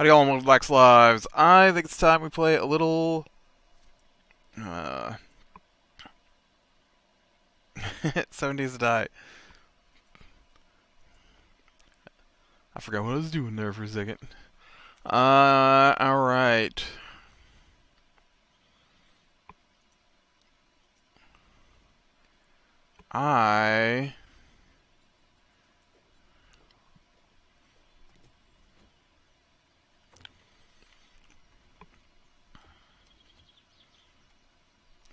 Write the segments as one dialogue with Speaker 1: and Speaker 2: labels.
Speaker 1: Howdy all, welcome to Black's Lives. I think it's time we play a little... 7 Days to Die. I forgot what I was doing there for a second. Alright.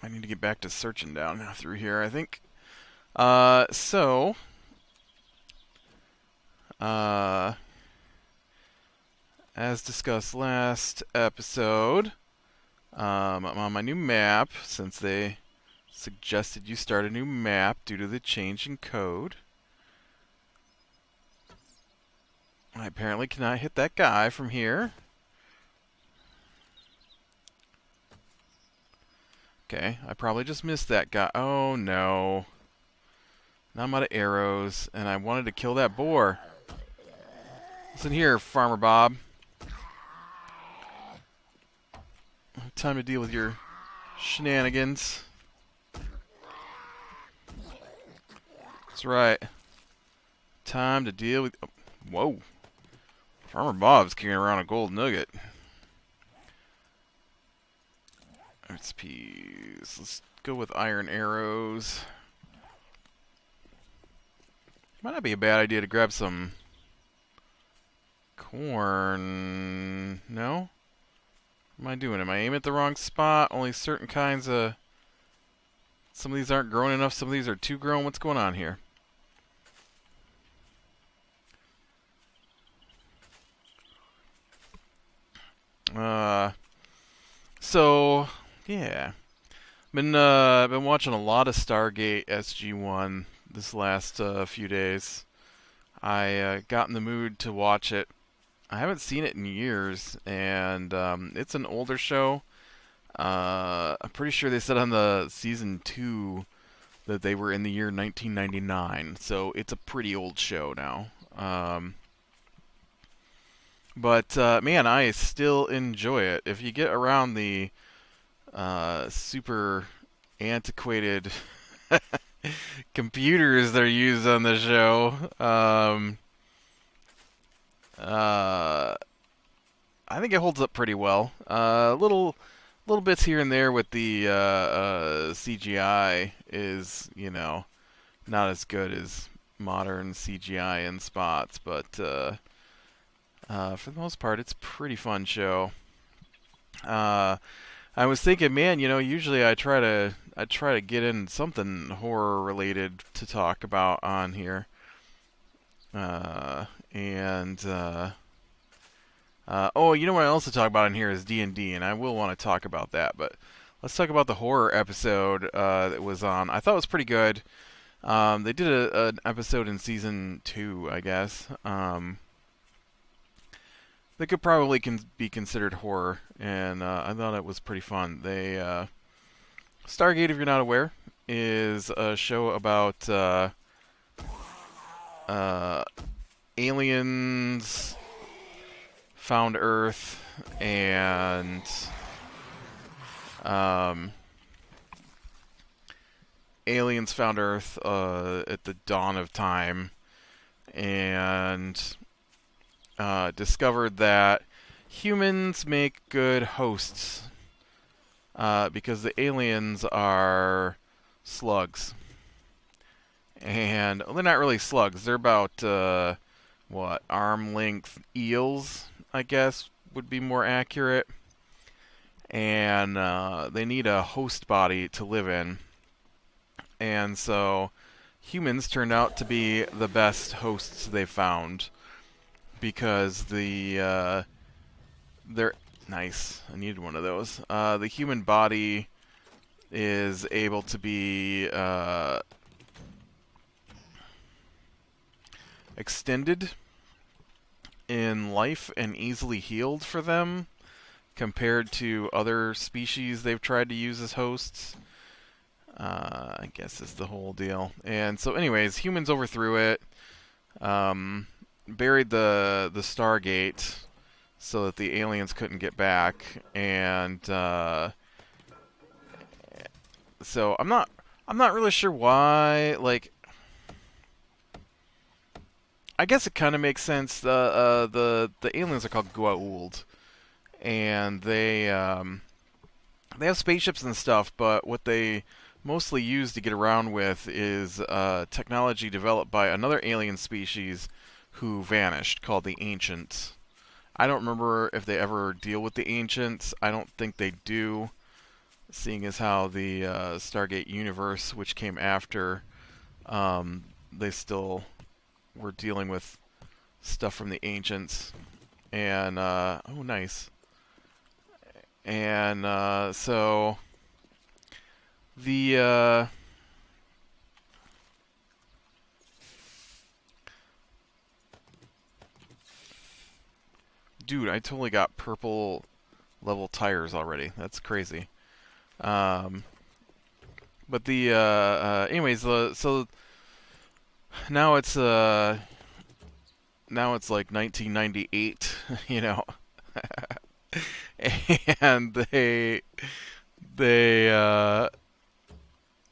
Speaker 1: I need to get back to searching down through here, I think. As discussed last episode, I'm on my new map, since they suggested you start a new map due to the change in code. I apparently cannot hit that guy from here. Okay, I probably just missed that guy. Oh no. Now I'm out of arrows, and I wanted to kill that boar. Listen here, Farmer Bob. Time to deal with your shenanigans. That's right. Time to deal with... Oh, whoa. Farmer Bob's carrying around a gold nugget. XPs. Let's go with iron arrows. Might not be a bad idea to grab some corn. No? What am I doing? Am I aiming at the wrong spot? Only certain kinds of... Some of these aren't grown enough. Some of these are too grown. What's going on here? So... Yeah. Been watching a lot of Stargate SG-1 this last few days. I got in the mood to watch it. I haven't seen it in years, and it's an older show. I'm pretty sure they said on the season 2 that they were in the year 1999, so it's a pretty old show now. But man, I still enjoy it. If you get around the super antiquated computers that are used on the show, I think it holds up pretty well. Little bits here and there with the CGI is, you know, not as good as modern CGI in spots, but for the most part, it's a pretty fun show. I was thinking, man, you know, usually I try to get in something horror related to talk about on here, oh, you know what I also talk about in here is D&D, and I will want to talk about that. But let's talk about the horror episode that was on. I thought it was pretty good. They did an episode in season 2, I guess. That could probably be considered horror, and I thought it was pretty fun. Stargate, if you're not aware, is a show about aliens found Earth, and aliens found Earth at the dawn of time, and discovered that humans make good hosts because the aliens are slugs. And well, they're not really slugs. They're about, arm-length eels, I guess, would be more accurate. And they need a host body to live in. And so humans turned out to be the best hosts they found, because they're nice. I needed one of those. The human body is able to be extended in life and easily healed for them compared to other species they've tried to use as hosts. I guess is the whole deal. And so anyways, humans overthrew it. Buried the Stargate so that the aliens couldn't get back. And so I'm not really sure why. Like, I guess it kind of makes sense. The aliens are called Goa'uld, and they have spaceships and stuff, but what they mostly use to get around with is technology developed by another alien species who vanished, called the Ancients. I don't remember if they ever deal with the Ancients. I don't think they do, seeing as how the Stargate universe, which came after, they still were dealing with stuff from the Ancients. And, oh, nice. And, so, the, dude, I totally got purple level tires already. That's crazy. Um, but the, anyways, so now it's like 1998, you know, and they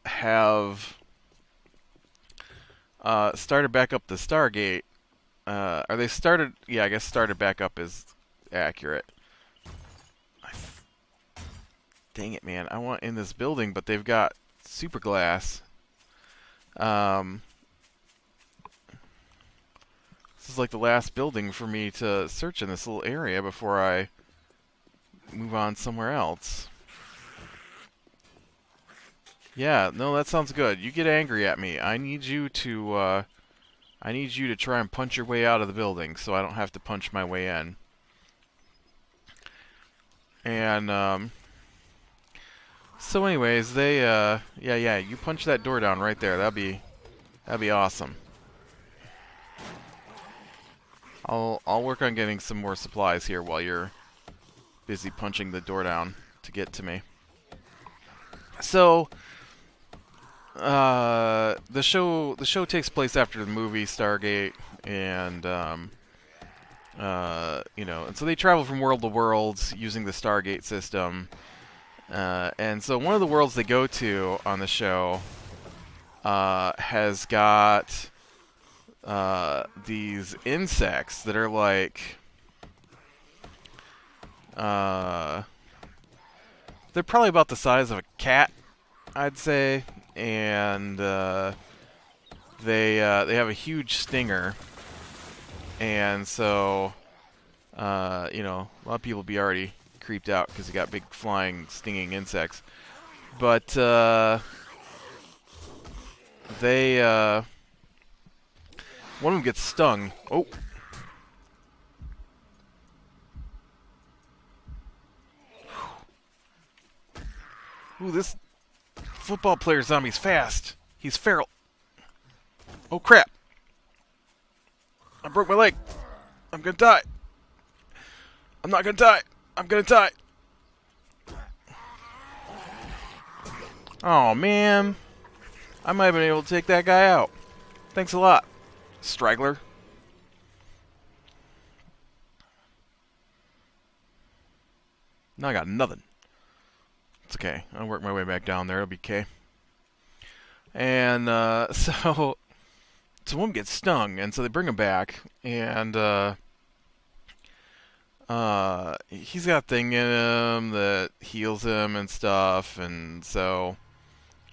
Speaker 1: have started back up the Stargate. Or they started, yeah, I guess started back up is accurate. Dang it, man! I want in this building, but they've got super glass. Um, this is like the last building for me to search in this little area before I move on somewhere else. Yeah, no, that sounds good. You get angry at me. I need you to try and punch your way out of the building so I don't have to punch my way in. And so anyways, yeah, you punch that door down right there. That'd be awesome. I'll work on getting some more supplies here while you're busy punching the door down to get to me. So, the show takes place after the movie Stargate, and you know, and so they travel from world to world using the Stargate system. And so one of the worlds they go to on the show has got these insects that are like they're probably about the size of a cat, I'd say, and they have a huge stinger, and so you know, a lot of people be already creeped out because you got big flying stinging insects, but they one of them gets stung. Oh. Ooh, this football player zombie's fast. He's feral. Oh, crap. I broke my leg. I'm gonna die. I'm not gonna die. I'm gonna die. Oh, man. I might have been able to take that guy out. Thanks a lot, straggler. Now I got nothing. It's okay. I'll work my way back down there. It'll be okay. And so one gets stung, and so they bring him back, and he's got a thing in him that heals him and stuff, and so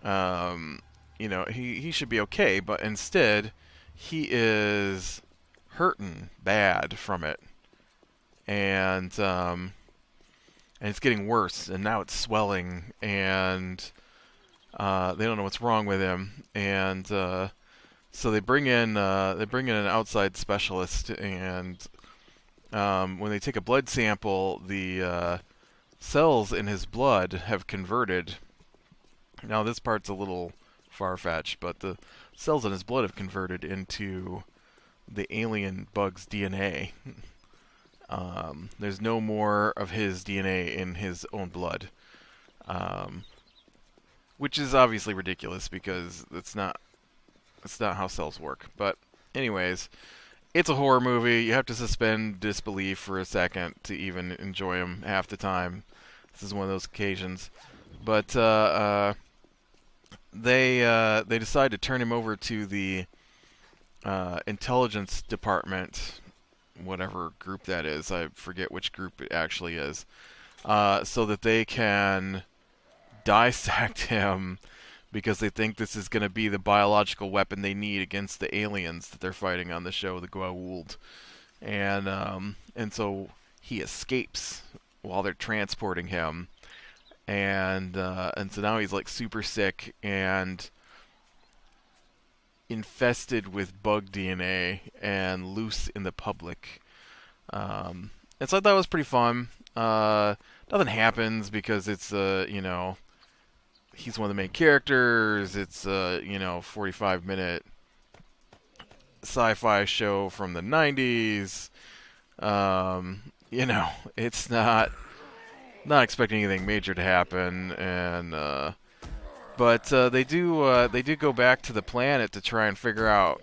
Speaker 1: you know, he should be okay, but instead he is hurting bad from it, and it's getting worse, and now it's swelling, and they don't know what's wrong with him, and so they bring in an outside specialist, and when they take a blood sample, the cells in his blood have converted. Now this part's a little far-fetched, but the cells in his blood have converted into the alien bug's DNA. There's no more of his DNA in his own blood, which is obviously ridiculous because it's not how cells work. But anyways, it's a horror movie. You have to suspend disbelief for a second to even enjoy them half the time. This is one of those occasions. But they decide to turn him over to the intelligence department, whatever group that is. I forget which group it actually is. So that they can dissect him because they think this is going to be the biological weapon they need against the aliens that they're fighting on the show, the Goa'uld. And so he escapes while they're transporting him, and so now he's like super sick and infested with bug DNA and loose in the public. And so I thought it was pretty fun. Nothing happens because it's he's one of the main characters. It's 45-minute sci-fi show from the 90s. It's not expecting anything major to happen, and but they do go back to the planet to try and figure out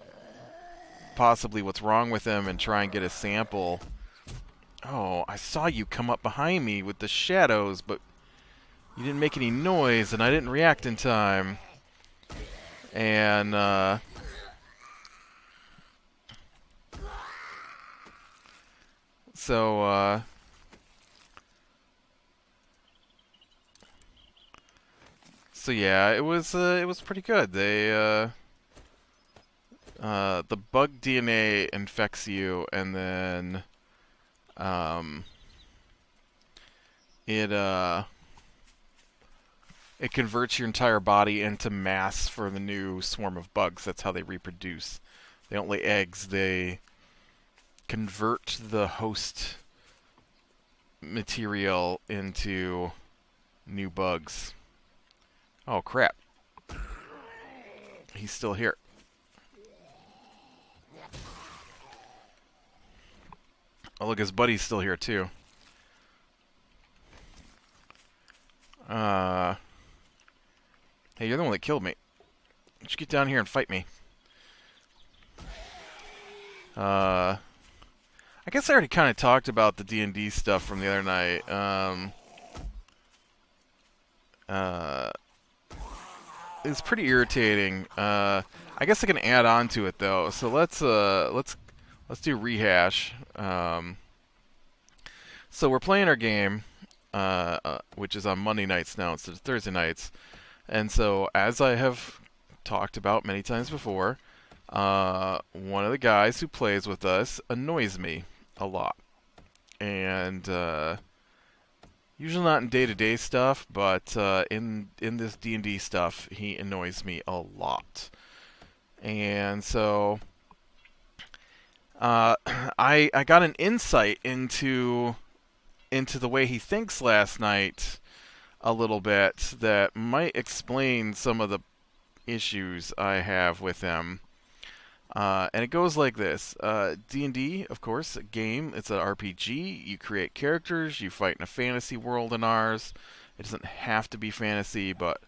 Speaker 1: possibly what's wrong with him and try and get a sample. Oh, I saw you come up behind me with the shadows, but you didn't make any noise, and I didn't react in time. And so yeah, it was pretty good. The bug DNA infects you, and then it converts your entire body into mass for the new swarm of bugs. That's how they reproduce. They don't lay eggs. They convert the host material into new bugs. Oh, crap. He's still here. Oh, look, his buddy's still here, too. Hey, you're the one that killed me. Why don't you get down here and fight me? I guess I already kind of talked about the D&D stuff from the other night. It's pretty irritating. I guess I can add on to it though. So let's do rehash. So we're playing our game, which is on Monday nights now instead of Thursday nights. And so, as I have talked about many times before, one of the guys who plays with us annoys me a lot. And usually not in day-to-day stuff, but in this D&D stuff, he annoys me a lot. And so I got an insight into the way he thinks last night a little bit that might explain some of the issues I have with him. And it goes like this. D&D, of course, a game. It's an RPG. You create characters. You fight in a fantasy world in ours. It doesn't have to be fantasy, but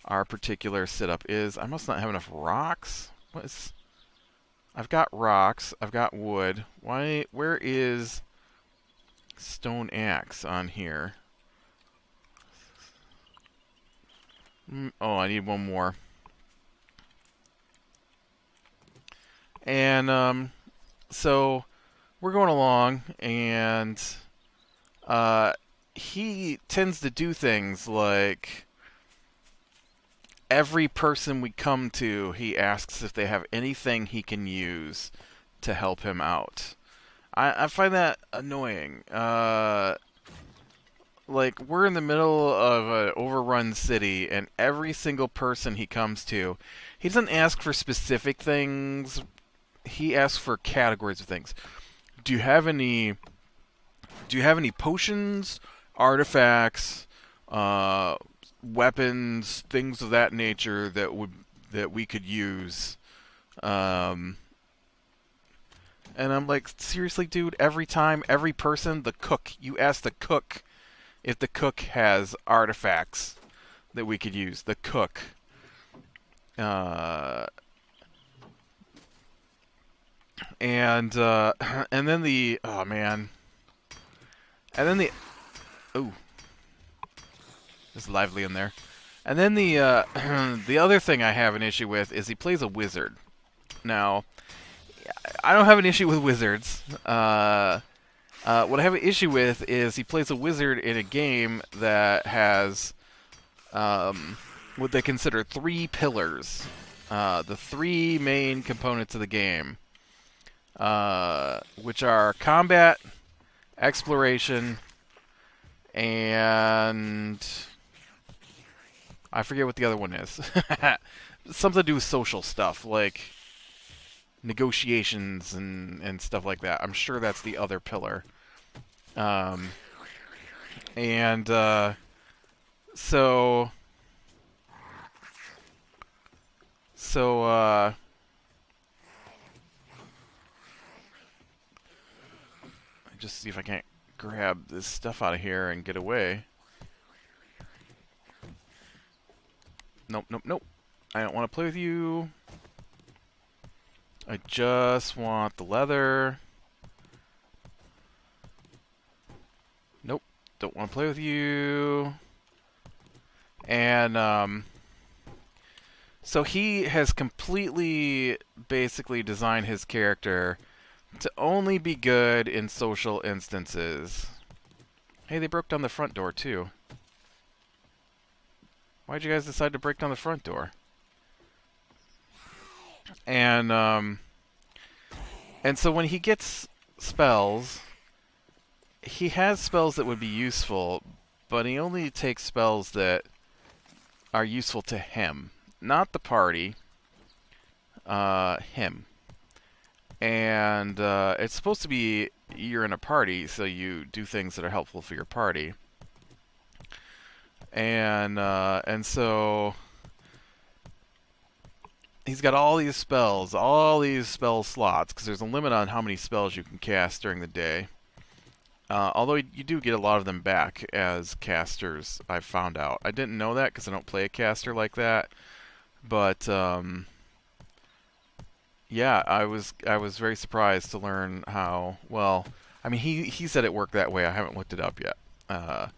Speaker 1: our particular setup is. I must not have enough rocks. I've got rocks. I've got wood. Where is stone axe on here? Oh, I need one more. And so we're going along, and he tends to do things like every person we come to, he asks if they have anything he can use to help him out. I find that annoying. Like, we're in the middle of an overrun city, and every single person he comes to, he doesn't ask for specific things. He asks for categories of things. Do you have any potions, artifacts, weapons, things of that nature that we could use? And I'm like, seriously, dude, every time, every person, the cook, you ask the cook if the cook has artifacts that we could use. The cook. And and then the oh man, and then the oh, it's lively in there. And then the the other thing I have an issue with is he plays a wizard. Now, I don't have an issue with wizards. What I have an issue with is he plays a wizard in a game that has what they consider three pillars, the three main components of the game, which are combat, exploration, and I forget what the other one is. Something to do with social stuff, like negotiations and stuff like that. I'm sure that's the other pillar. And so just see if I can't grab this stuff out of here and get away. Nope, nope, nope. I don't want to play with you. I just want the leather. Nope, don't want to play with you. And so he has completely basically designed his character to only be good in social instances. Hey, they broke down the front door too. Why'd you guys decide to break down the front door? And so when he gets spells, he has spells that would be useful, but he only takes spells that are useful to him, not the party. Him. And it's supposed to be you're in a party, so you do things that are helpful for your party. And so he's got all these spells, all these spell slots, because there's a limit on how many spells you can cast during the day. Although you do get a lot of them back as casters, I've found out. I didn't know that because I don't play a caster like that, but yeah, I was very surprised to learn how well. I mean, he said it worked that way. I haven't looked it up yet. A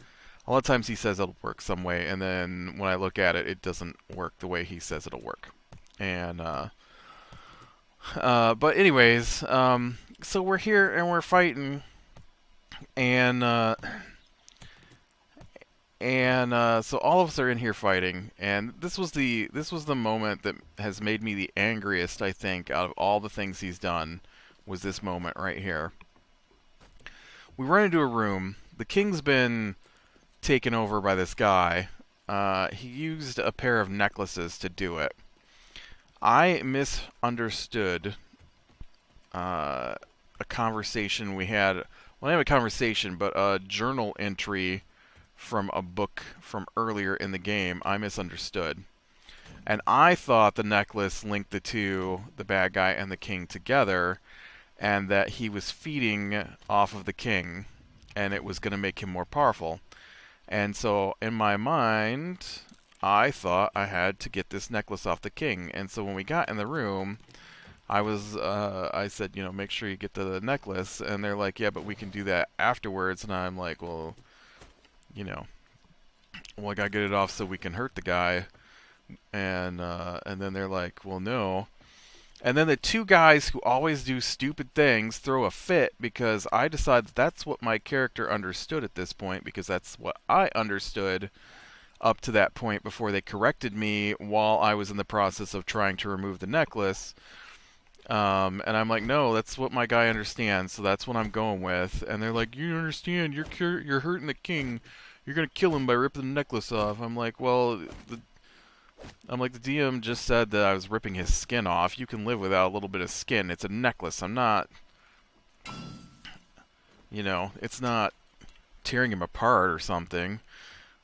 Speaker 1: lot of times he says it'll work some way, and then when I look at it, it doesn't work the way he says it'll work. And but anyways, so we're here and we're fighting, and so all of us are in here fighting, and this was the moment that has made me the angriest, I think, out of all the things he's done, was this moment right here. We run into a room. The king's been taken over by this guy. He used a pair of necklaces to do it. I misunderstood a conversation we had. Well, not a conversation, but a journal entry from a book from earlier in the game. I misunderstood. And I thought the necklace linked the two, the bad guy and the king, together, and that he was feeding off of the king, and it was going to make him more powerful. And so, in my mind, I thought I had to get this necklace off the king. And so when we got in the room, I said, you know, make sure you get the necklace. And they're like, yeah, but we can do that afterwards. And I'm like, well, you know, well, I gotta get it off so we can hurt the guy. And then they're like, well, no. And then the two guys who always do stupid things throw a fit because I decide that's what my character understood at this point, because that's what I understood up to that point before they corrected me while I was in the process of trying to remove the necklace. And I'm like, no, that's what my guy understands, so that's what I'm going with. And they're like, you don't understand, you're hurting the king. You're going to kill him by ripping the necklace off. I'm like, well, the DM just said that I was ripping his skin off. You can live without a little bit of skin. It's a necklace. I'm not, you know, it's not tearing him apart or something.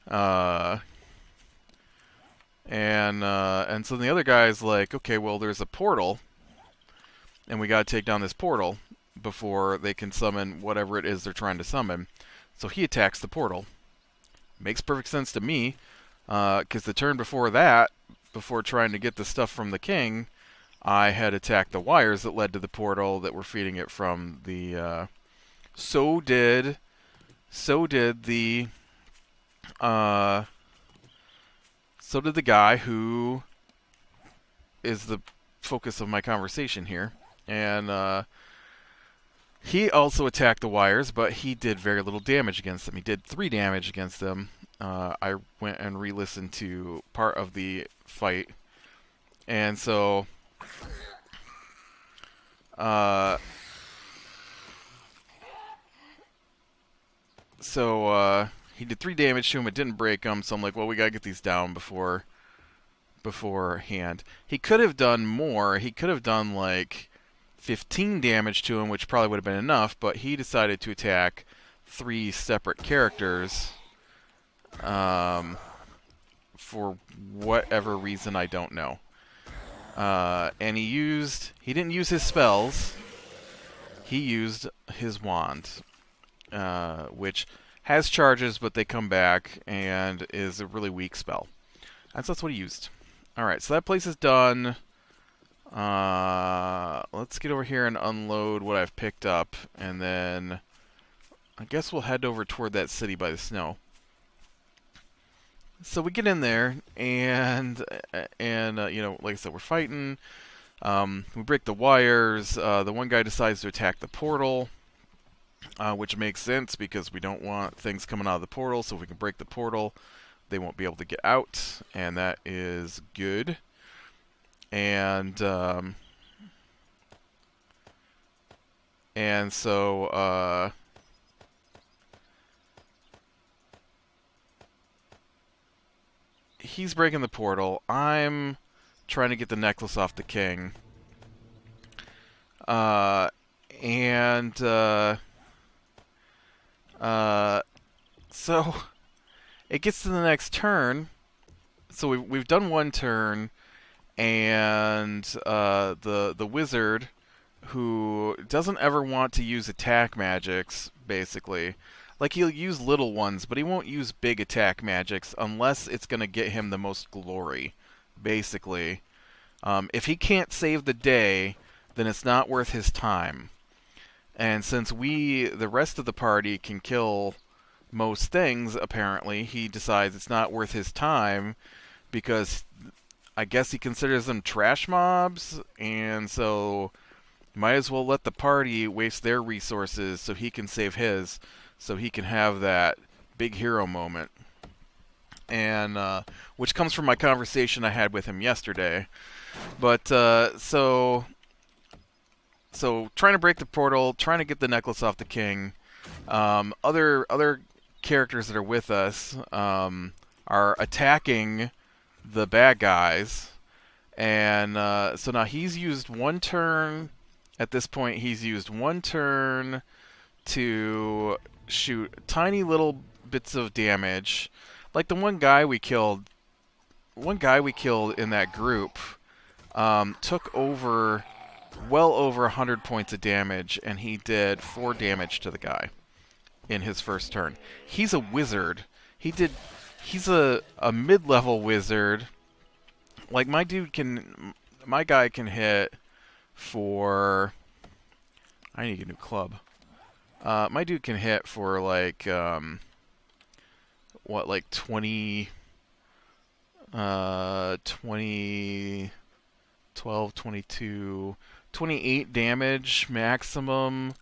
Speaker 1: And so the other guy's like, okay, well, there's a portal, and we got to take down this portal before they can summon whatever it is they're trying to summon. So he attacks the portal. Makes perfect sense to me. Because the turn before that, before trying to get the stuff from the king, I had attacked the wires that led to the portal that were feeding it from the. So did the. Uh, so did the guy who is the focus of my conversation here, and he also attacked the wires, but he did very little damage against them. He did 3 damage against them. I went and re-listened to part of the fight, and so he did 3 damage to him. It didn't break him, so I'm like, well, we gotta get these down beforehand. He could have done more. He could have done like 15 damage to him, which probably would have been enough, but he decided to attack 3 separate characters for whatever reason I don't know. And he didn't use his spells. He used his wand, which has charges, but they come back, and is a really weak spell. And so that's what he used. Alright, so that place is done. Let's get over here and unload what I've picked up, and then I guess we'll head over toward that city by the snow. So we get in there, and you know, like I said, we're fighting. We break the wires. The one guy decides to attack the portal, which makes sense because we don't want things coming out of the portal. So if we can break the portal, they won't be able to get out, and that is good. And so he's breaking the portal. I'm trying to get the necklace off the king. So it gets to the next turn. So we've done one turn, and the wizard, who doesn't ever want to use attack magics, basically. Like, he'll use little ones, but he won't use big attack magics unless it's going to get him the most glory, basically. If he can't save the day, then it's not worth his time. And since the rest of the party, can kill most things, apparently, he decides it's not worth his time, because I guess he considers them trash mobs, and so might as well let the party waste their resources so he can save his, so he can have that big hero moment. And which comes from my conversation I had with him yesterday. But so trying to break the portal, trying to get the necklace off the king. Other characters that are with us are attacking the bad guys, and so now he's used 1 turn. At this point, he's used 1 turn to shoot tiny little bits of damage. Like the one guy we killed in that group took well over 100 points of damage, and he did 4 damage to the guy in his first turn. He's a wizard. He's a mid-level wizard. Like, my guy can hit for... I need to get a new club. My dude can hit for like 20 12, 22, 28 damage maximum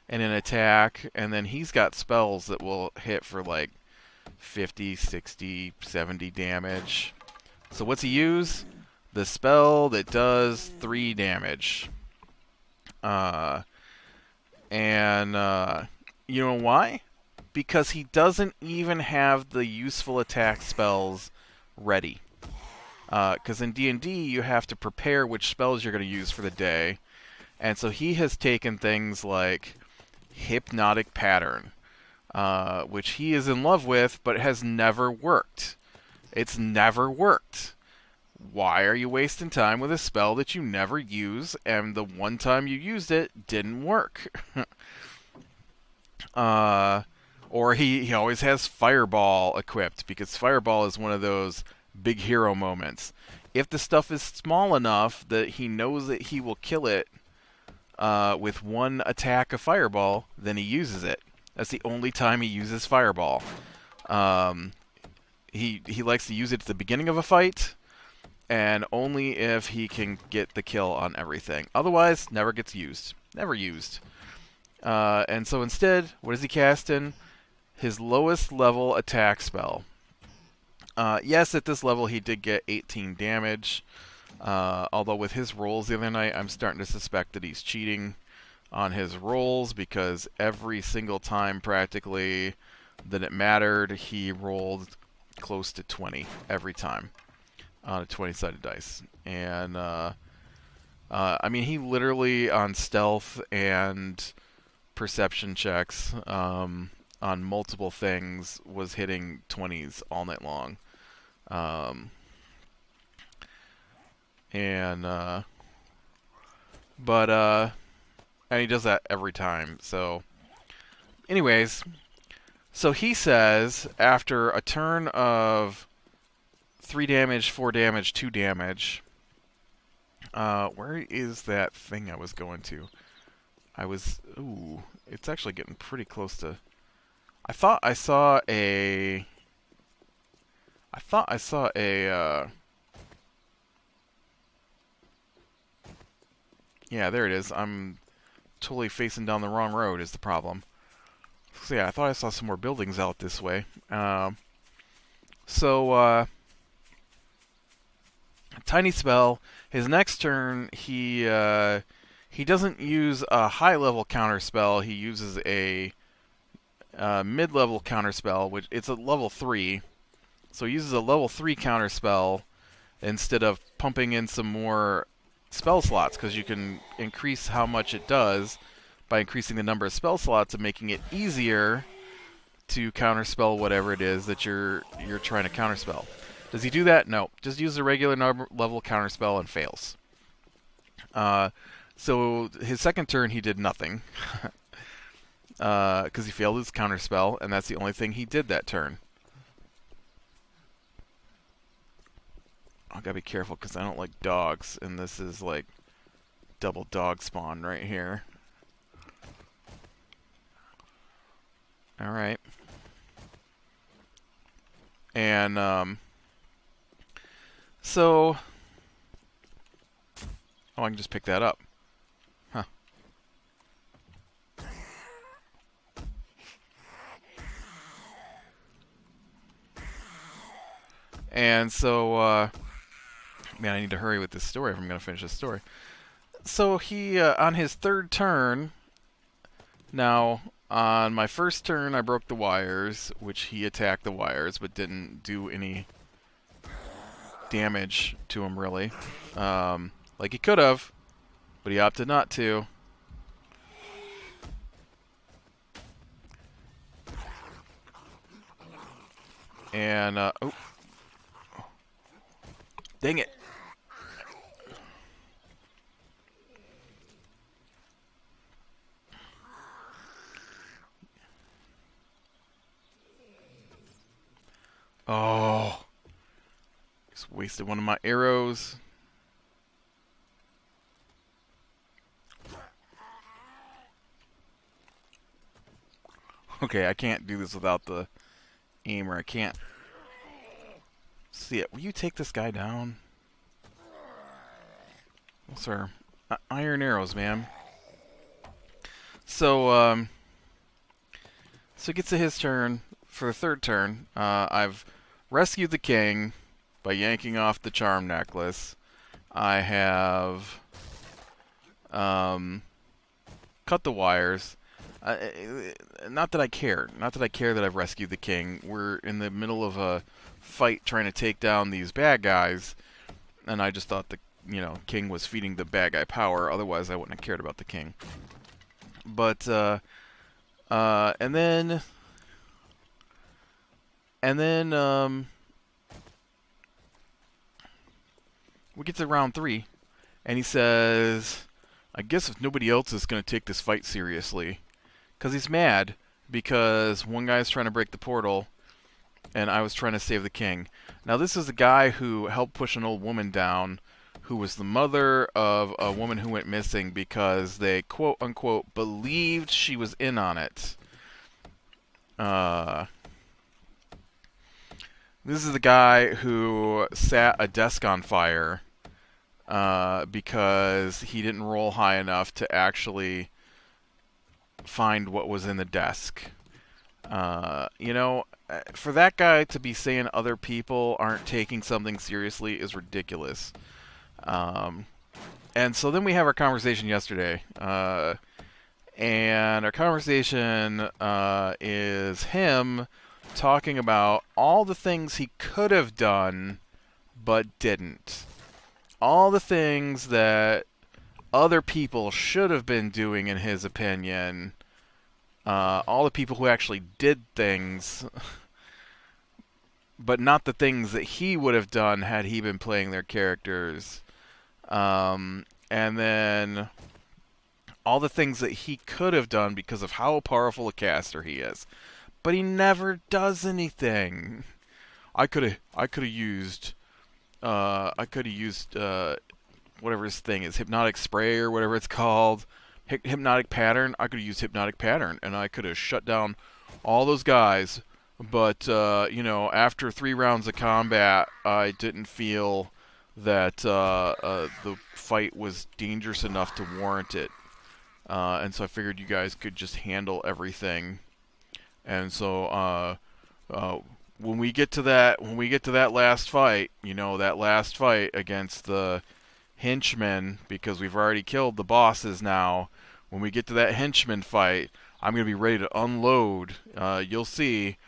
Speaker 1: in an attack, and then he's got spells that will hit for like 50, 60, 70 damage. So what's he use? The spell that does 3 damage. You know why? Because he doesn't even have the useful attack spells ready. Because in D&D, you have to prepare which spells you're going to use for the day. And so he has taken things like Hypnotic Pattern, which he is in love with, but it has never worked. It's never worked. Why are you wasting time with a spell that you never use, and the one time you used it didn't work? Or he always has Fireball equipped, because Fireball is one of those big hero moments. If the stuff is small enough that he knows that he will kill it with one attack of Fireball, then he uses it. That's the only time he uses Fireball. Um, he likes to use it at the beginning of a fight, and only if he can get the kill on everything. Otherwise, never gets used. Never used. And so instead, what is he casting? His lowest level attack spell. Yes, at this level he did get 18 damage. Although with his rolls the other night, I'm starting to suspect that he's cheating on his rolls, because every single time practically that it mattered, he rolled close to 20 every time on a 20-sided dice. And I mean, he literally on stealth and perception checks on multiple things was hitting 20s all night long. And he does that every time. So anyways, so he says after a turn of 3 damage, 4 damage, 2 damage, where is that thing I was going to? Ooh, it's actually getting pretty close to... I thought I saw a... Yeah, there it is. I'm totally facing down the wrong road is the problem. So yeah, I thought I saw some more buildings out this way. Tiny spell. His next turn, he doesn't use a high-level counterspell. He uses a mid-level counterspell, which it's a level 3. So he uses a level 3 counterspell instead of pumping in some more spell slots, because you can increase how much it does by increasing the number of spell slots and making it easier to counterspell whatever it is that you're trying to counterspell. Does he do that? No. Just use a regular level counterspell and fails. So his second turn he did nothing. Because he failed his counterspell, and that's the only thing he did that turn. I gotta be careful because I don't like dogs, and this is like double dog spawn right here. Alright. And, so... Oh, I can just pick that up. Huh. And so, man, I need to hurry with this story if I'm going to finish this story. So he, on his third turn... Now, on my first turn, I broke the wires, which he attacked the wires, but didn't do any damage to him, really. Like he could have, but he opted not to. And, oh. Dang it. Oh. Just wasted one of my arrows. Okay, I can't do this without the aimer. I can't see it. Will you take this guy down? Oh, sir. Iron arrows, man. So, so it gets to his turn. For the third turn, I've rescued the king by yanking off the charm necklace. I have cut the wires. Not that I care. Not that I care that I've rescued the king. We're in the middle of a fight trying to take down these bad guys, and I just thought the king was feeding the bad guy power. Otherwise, I wouldn't have cared about the king. But and then we get to round 3, and he says, I guess if nobody else is going to take this fight seriously, because he's mad because one guy's trying to break the portal, and I was trying to save the king. Now, this is a guy who helped push an old woman down, who was the mother of a woman who went missing because they quote unquote believed she was in on it. Uh, this is the guy who sat a desk on fire because he didn't roll high enough to actually find what was in the desk. You know, for that guy to be saying other people aren't taking something seriously is ridiculous. Um, and so then we have our conversation yesterday. And our conversation is him talking about all the things he could have done but didn't. All the things that other people should have been doing, in his opinion. All the people who actually did things, but not the things that he would have done had he been playing their characters. And then all the things that he could have done because of how powerful a caster he is. But he never does anything. I could have used whatever his thing is, hypnotic spray or whatever it's called. Hypnotic pattern. I could have used hypnotic pattern and I could have shut down all those guys. But you know, after 3 rounds of combat, I didn't feel that the fight was dangerous enough to warrant it. And so I figured you guys could just handle everything. And so when we get to that last fight, you know, that last fight against the henchmen, because we've already killed the bosses now. When we get to that henchman fight, I'm going to be ready to unload. You'll see.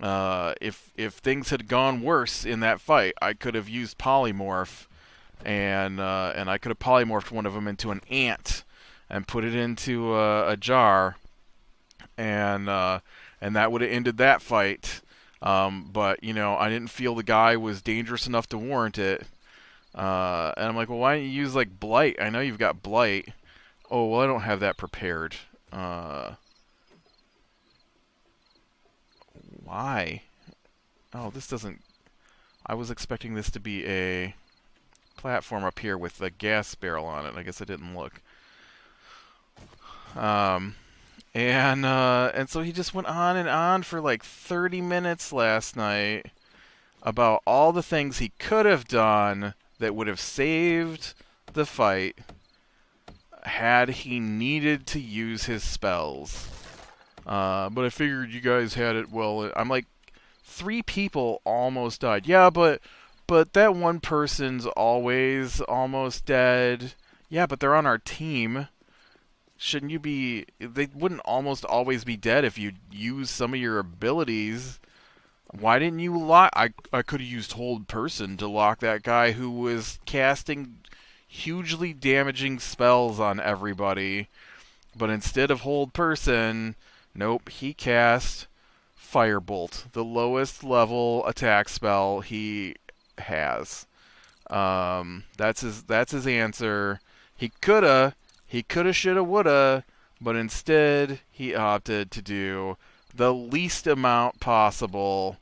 Speaker 1: If things had gone worse in that fight, I could have used polymorph, and I could have polymorphed one of them into an ant and put it into a jar, and that would have ended that fight. But you know, I didn't feel the guy was dangerous enough to warrant it. And I'm like, well, why don't you use like blight? I know you've got blight. Oh, well, I don't have that prepared. Why? Oh, this doesn't... I was expecting this to be a platform up here with a gas barrel on it. I guess I didn't look. And so he just went on and on for like 30 minutes last night about all the things he could have done that would have saved the fight had he needed to use his spells. But I figured you guys had it well. I'm like, 3 people almost died. Yeah, but that one person's always almost dead. Yeah, but they're on our team. Shouldn't you be... They wouldn't almost always be dead if you use some of your abilities. Why didn't you lock... I could have used Hold Person to lock that guy who was casting hugely damaging spells on everybody. But instead of Hold Person, nope, he cast Firebolt, the lowest level attack spell he has. That's his answer. He coulda, shoulda, woulda, but instead he opted to do the least amount possible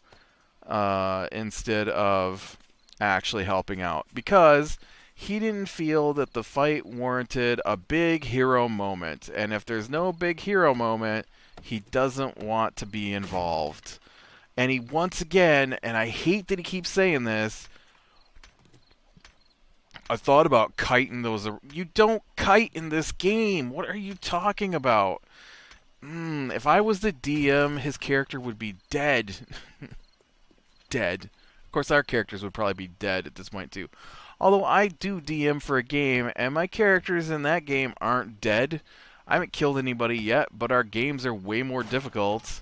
Speaker 1: instead of actually helping out, because he didn't feel that the fight warranted a big hero moment. And if there's no big hero moment, he doesn't want to be involved. And he, once again, and I hate that he keeps saying this, I thought about kiting those. You don't kite in this game. What are you talking about? If I was the DM, his character would be dead. Dead. Of course, our characters would probably be dead at this point, too. Although I do DM for a game, and my characters in that game aren't dead. I haven't killed anybody yet, but our games are way more difficult.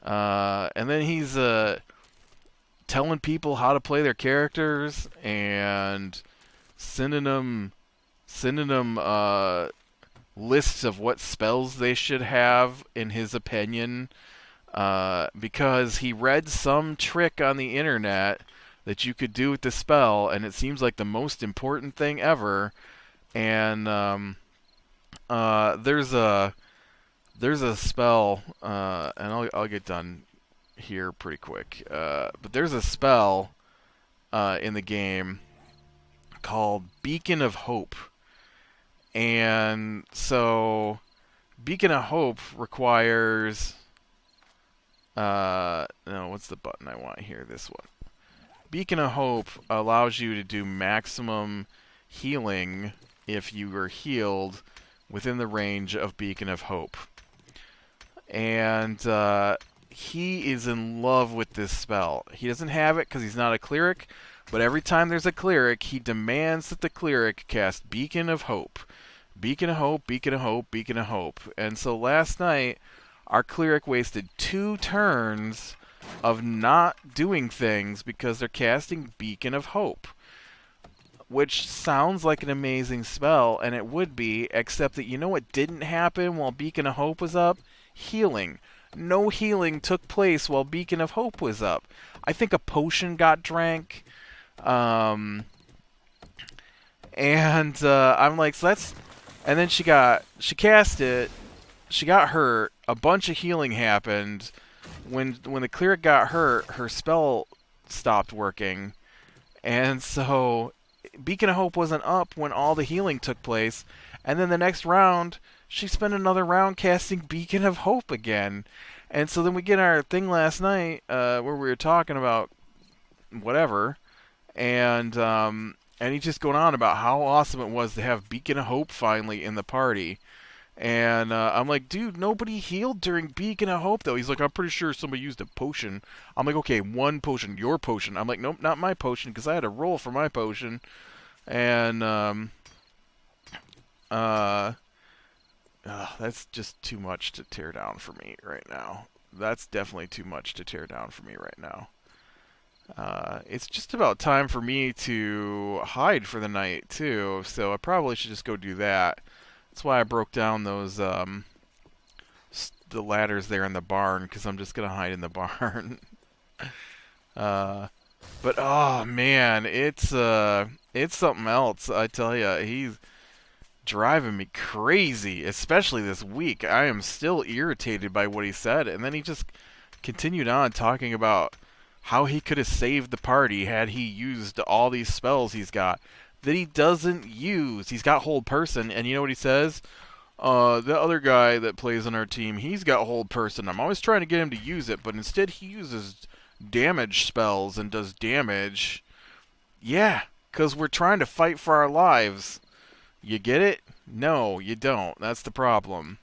Speaker 1: And then he's telling people how to play their characters and sending them lists of what spells they should have, in his opinion, because he read some trick on the internet that you could do with the spell, and it seems like the most important thing ever. And there's a spell, and I'll get done here pretty quick. But there's a spell in the game called Beacon of Hope. And so Beacon of Hope requires... no, what's the button I want here? This one. Beacon of Hope allows you to do maximum healing if you were healed within the range of Beacon of Hope. And he is in love with this spell. He doesn't have it because he's not a cleric, but every time there's a cleric, he demands that the cleric cast Beacon of Hope. Beacon of Hope, Beacon of Hope, Beacon of Hope. And so last night, our cleric wasted 2 turns of not doing things because they're casting Beacon of Hope. Which sounds like an amazing spell, and it would be, except that you know what didn't happen while Beacon of Hope was up? Healing. No healing took place while Beacon of Hope was up. I think a potion got drank. And I'm like, so that's... And then she cast it, she got hurt, a bunch of healing happened. When the cleric got hurt, her spell stopped working. And so Beacon of Hope wasn't up when all the healing took place. And then the next round, she spent another round casting Beacon of Hope again. And so then we get our thing last night where we were talking about whatever. And he's just going on about how awesome it was to have Beacon of Hope finally in the party. And I'm like, dude, nobody healed during Beacon of Hope, though. He's like, I'm pretty sure somebody used a potion. I'm like, okay, one potion, your potion. I'm like, nope, not my potion, because I had to roll for my potion. And that's just too much to tear down for me right now. That's definitely too much to tear down for me right now. It's just about time for me to hide for the night, too, so I probably should just go do that. That's why I broke down those, the ladders there in the barn, because I'm just going to hide in the barn. But, oh, man, it's something else, I tell you. He's driving me crazy, especially this week. I am still irritated by what he said, and then he just continued on talking about how he could have saved the party had he used all these spells he's got that he doesn't use. He's got Hold Person, and you know what he says? The other guy that plays on our team, he's got Hold Person. I'm always trying to get him to use it, but instead he uses damage spells and does damage. Yeah, because we're trying to fight for our lives. You get it? No, you don't. That's the problem.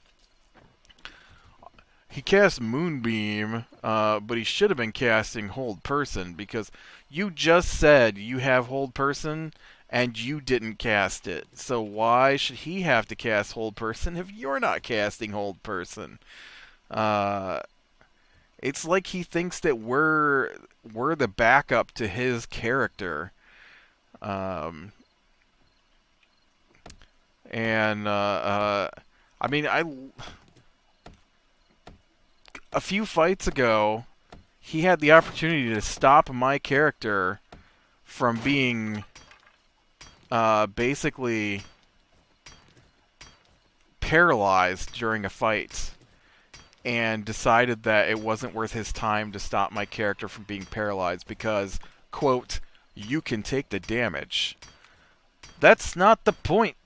Speaker 1: He cast Moonbeam, but he should have been casting Hold Person, because you just said you have Hold Person, and you didn't cast it. So why should he have to cast Hold Person if you're not casting Hold Person? It's like he thinks that we're the backup to his character. I mean, a few fights ago, he had the opportunity to stop my character from being basically paralyzed during a fight, and decided that it wasn't worth his time to stop my character from being paralyzed because, quote, you can take the damage. That's not the point.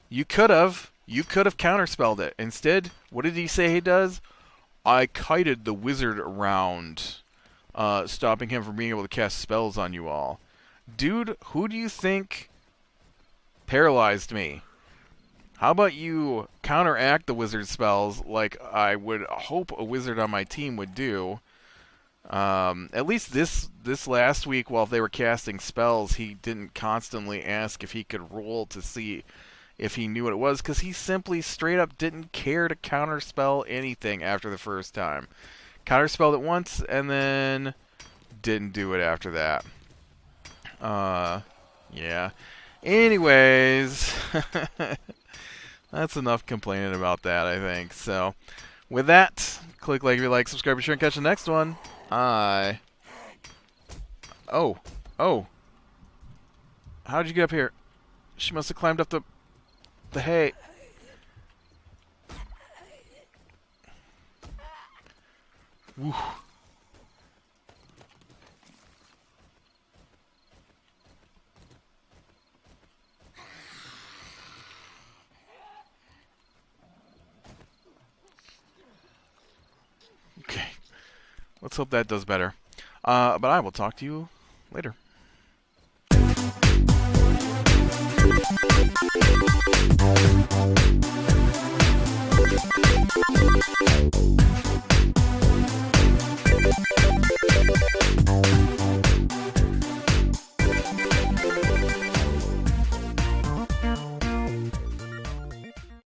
Speaker 1: You could have counterspelled it. Instead, what did he say he does? I kited the wizard around, stopping him from being able to cast spells on you all. Dude, who do you think paralyzed me? How about you counteract the wizard spells like I would hope a wizard on my team would do? At least this last week, while they were casting spells, he didn't constantly ask if he could roll to see if he knew what it was, because he simply straight up didn't care to counterspell anything after the first time. Counterspelled it once, and then didn't do it after that. Yeah. Anyways, that's enough complaining about that, I think. So, with that, click like if you like, subscribe, be sure and catch the next one. Oh. How'd you get up here? She must have climbed up the hay. Woo. Okay. Let's hope that does better. But I will talk to you later.